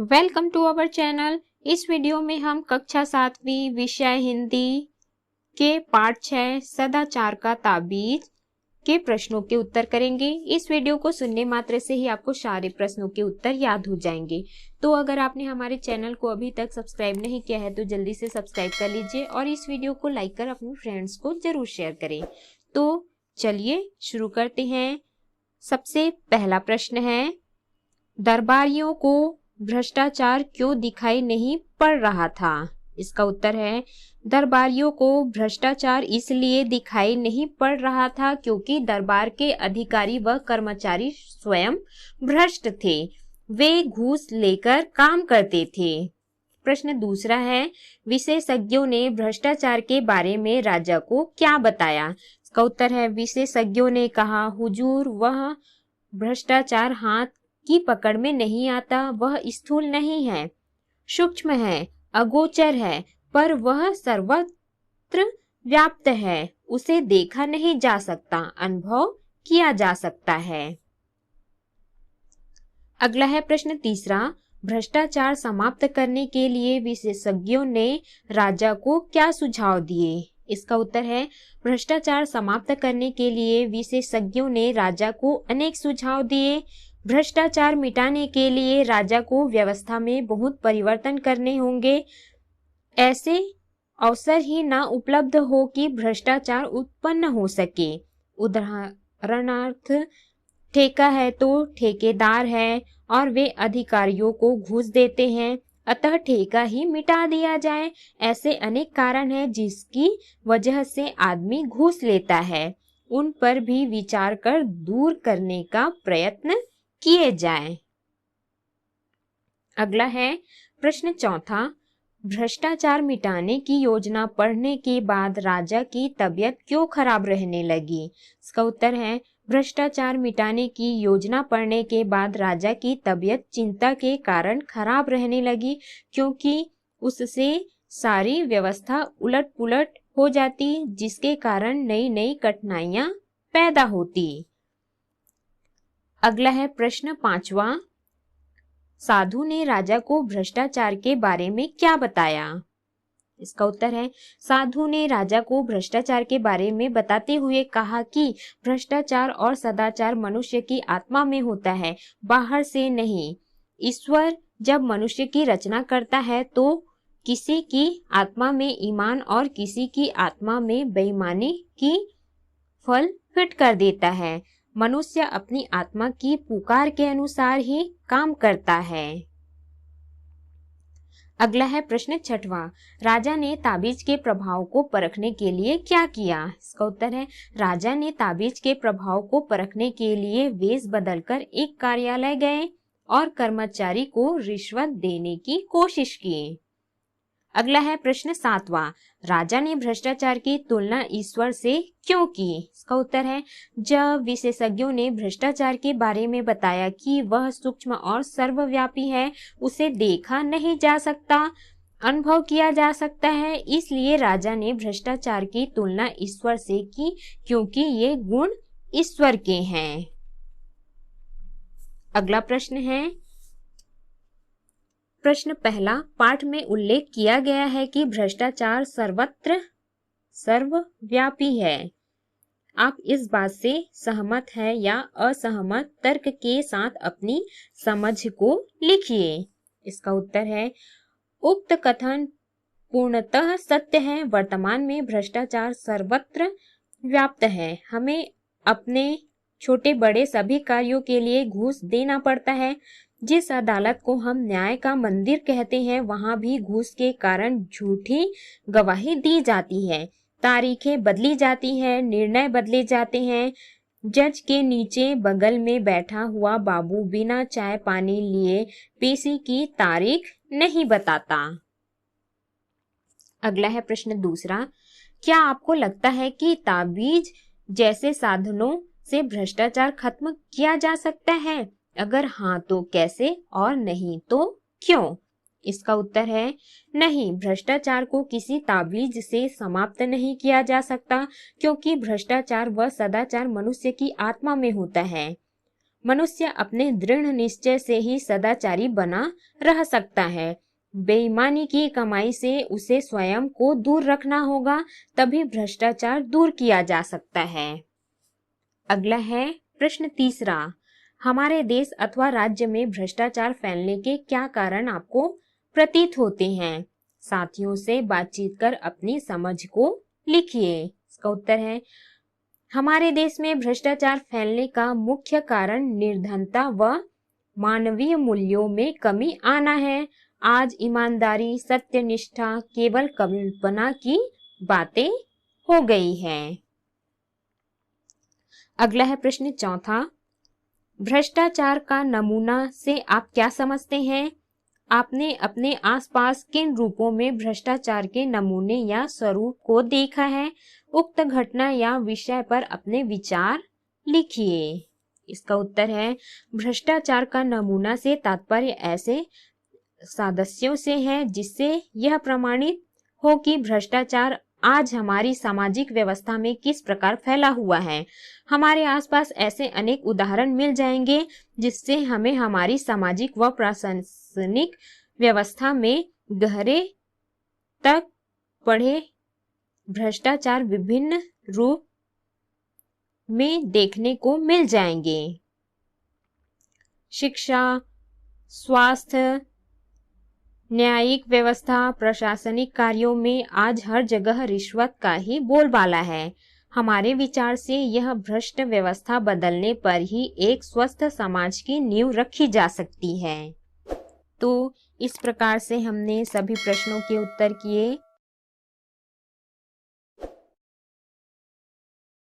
Welcome to our channel. इस video में हम कक्षा 7वीं विषय हिंदी के पाठ 6 सदाचार का ताबीज के प्रश्नों के उत्तर करेंगे। इस वीडियो को सुनने मात्र से ही आपको सारे प्रश्नों के उत्तर याद हो जाएंगे। तो अगर आपने हमारे चैनल को अभी तक सब्सक्राइब नहीं किया है तो जल्दी से सब्सक्राइब कर लीजिए और इस वीडियो को लाइक कर अपने फ्रेंड्स को जरूर शेयर करें। तो चलिए शुरू करते हैं। सबसे पहला प्रश्न है, दरबारियों को भ्रष्टाचार क्यों दिखाई नहीं पड़ रहा था? इसका उत्तर है, दरबारियों को भ्रष्टाचार इसलिए दिखाई नहीं पड़ रहा था क्योंकि दरबार के अधिकारी व कर्मचारी स्वयं भ्रष्ट थे। वे घूस लेकर काम करते थे। प्रश्न दूसरा है, विशेषज्ञों ने भ्रष्टाचार के बारे में राजा को क्या बताया? इसका उत्तर है, विशेषज्ञों ने कहा, हुजूर, वह भ्रष्टाचार हाथ की पकड़ में नहीं आता। वह स्थूल नहीं है, सूक्ष्म है, अगोचर है, पर वह सर्वत्र व्याप्त है। उसे देखा नहीं जा सकता, अनुभव किया जा सकता है। अगला है प्रश्न तीसरा, भ्रष्टाचार समाप्त करने के लिए विशेषज्ञों ने राजा को क्या सुझाव दिए? इसका उत्तर है, भ्रष्टाचार समाप्त करने के लिए विशेषज्ञों ने राजा को अनेक सुझाव दिए। भ्रष्टाचार मिटाने के लिए राजा को व्यवस्था में बहुत परिवर्तन करने होंगे। ऐसे अवसर ही ना उपलब्ध हो कि भ्रष्टाचार उत्पन्न हो सके। उदाहरणार्थ, ठेका है तो ठेकेदार है और वे अधिकारियों को घूस देते हैं, अतः ठेका ही मिटा दिया जाए। ऐसे अनेक कारण हैं जिसकी वजह से आदमी घूस लेता है। उन पर भी विचार कर दूर करने का प्रयत्न किए जाए। अगला है प्रश्न चौथा, भ्रष्टाचार मिटाने की योजना पढ़ने के बाद राजा की तबीयत क्यों खराब रहने लगी? इसका उत्तर है, भ्रष्टाचार मिटाने की योजना पढ़ने के बाद राजा की तबीयत चिंता के कारण खराब रहने लगी, क्योंकि उससे सारी व्यवस्था उलट-पुलट हो जाती, जिसके कारण नई नई कठिनाइयां पैदा होती। अगला है प्रश्न पांचवा, साधु ने राजा को भ्रष्टाचार के बारे में क्या बताया? इसका उत्तर है, साधु ने राजा को भ्रष्टाचार के बारे में बताते हुए कहा कि भ्रष्टाचार और सदाचार मनुष्य की आत्मा में होता है, बाहर से नहीं। ईश्वर जब मनुष्य की रचना करता है तो किसी की आत्मा में ईमान और किसी की आत्मा में बेईमानी की फल फिट कर देता है। मनुष्य अपनी आत्मा की पुकार के अनुसार ही काम करता है। अगला है प्रश्न छठवां, राजा ने ताबीज के प्रभाव को परखने के लिए क्या किया? इसका उत्तर है, राजा ने ताबीज के प्रभाव को परखने के लिए वेश बदलकर एक कार्यालय गए और कर्मचारी को रिश्वत देने की कोशिश की। अगला है प्रश्न सातवां, राजा ने भ्रष्टाचार की तुलना ईश्वर से क्यों की? इसका उत्तर है, जब विशेषज्ञों ने भ्रष्टाचार के बारे में बताया कि वह सूक्ष्म और सर्वव्यापी है, उसे देखा नहीं जा सकता, अनुभव किया जा सकता है, इसलिए राजा ने भ्रष्टाचार की तुलना ईश्वर से की, क्योंकि ये गुण ईश्वर के हैं। अगला प्रश्न है, प्रश्न पहला, पाठ में उल्लेख किया गया है कि भ्रष्टाचार सर्वत्र सर्वव्यापी है। आप इस बात से सहमत हैं या असहमत? तर्क के साथ अपनी समझ को लिखिए। इसका उत्तर है, उक्त कथन पूर्णतः सत्य है। वर्तमान में भ्रष्टाचार सर्वत्र व्याप्त है। हमें अपने छोटे बड़े सभी कार्यों के लिए घूस देना पड़ता है। जिस अदालत को हम न्याय का मंदिर कहते हैं, वहां भी घूस के कारण झूठी गवाही दी जाती है, तारीखें बदली जाती है, निर्णय बदले जाते हैं। जज के नीचे बगल में बैठा हुआ बाबू बिना चाय पानी लिए पेशी की तारीख नहीं बताता। अगला है प्रश्न दूसरा, क्या आपको लगता है कि ताबीज जैसे साधनों से भ्रष्टाचार खत्म किया जा सकता है? अगर हाँ तो कैसे और नहीं तो क्यों? इसका उत्तर है, नहीं, भ्रष्टाचार को किसी ताबीज से समाप्त नहीं किया जा सकता, क्योंकि भ्रष्टाचार व सदाचार मनुष्य की आत्मा में होता है। मनुष्य अपने दृढ़ निश्चय से ही सदाचारी बना रह सकता है। बेईमानी की कमाई से उसे स्वयं को दूर रखना होगा, तभी भ्रष्टाचार दूर किया जा सकता है। अगला है प्रश्न तीसरा, हमारे देश अथवा राज्य में भ्रष्टाचार फैलने के क्या कारण आपको प्रतीत होते हैं? साथियों से बातचीत कर अपनी समझ को लिखिए। इसका उत्तर है, हमारे देश में भ्रष्टाचार फैलने का मुख्य कारण निर्धनता व मानवीय मूल्यों में कमी आना है। आज ईमानदारी, सत्यनिष्ठा केवल कल्पना की बातें हो गई हैं। अगला है प्रश्न चौथा, भ्रष्टाचार का नमूना से आप क्या समझते हैं? आपने अपने आसपास किन रूपों में भ्रष्टाचार के नमूने या स्वरूप को देखा है? उक्त घटना या विषय पर अपने विचार लिखिए। इसका उत्तर है, भ्रष्टाचार का नमूना से तात्पर्य ऐसे सदस्यों से है जिससे यह प्रमाणित हो कि भ्रष्टाचार आज हमारी सामाजिक व्यवस्था में किस प्रकार फैला हुआ है। हमारे आसपास ऐसे अनेक उदाहरण मिल जाएंगे जिससे हमें हमारी सामाजिक व प्रशासनिक व्यवस्था में गहरे तक पड़े भ्रष्टाचार विभिन्न रूप में देखने को मिल जाएंगे। शिक्षा, स्वास्थ्य, न्यायिक व्यवस्था, प्रशासनिक कार्यों में आज हर जगह रिश्वत का ही बोलबाला है। हमारे विचार से यह भ्रष्ट व्यवस्था बदलने पर ही एक स्वस्थ समाज की नींव रखी जा सकती है। तो इस प्रकार से हमने सभी प्रश्नों के उत्तर किए।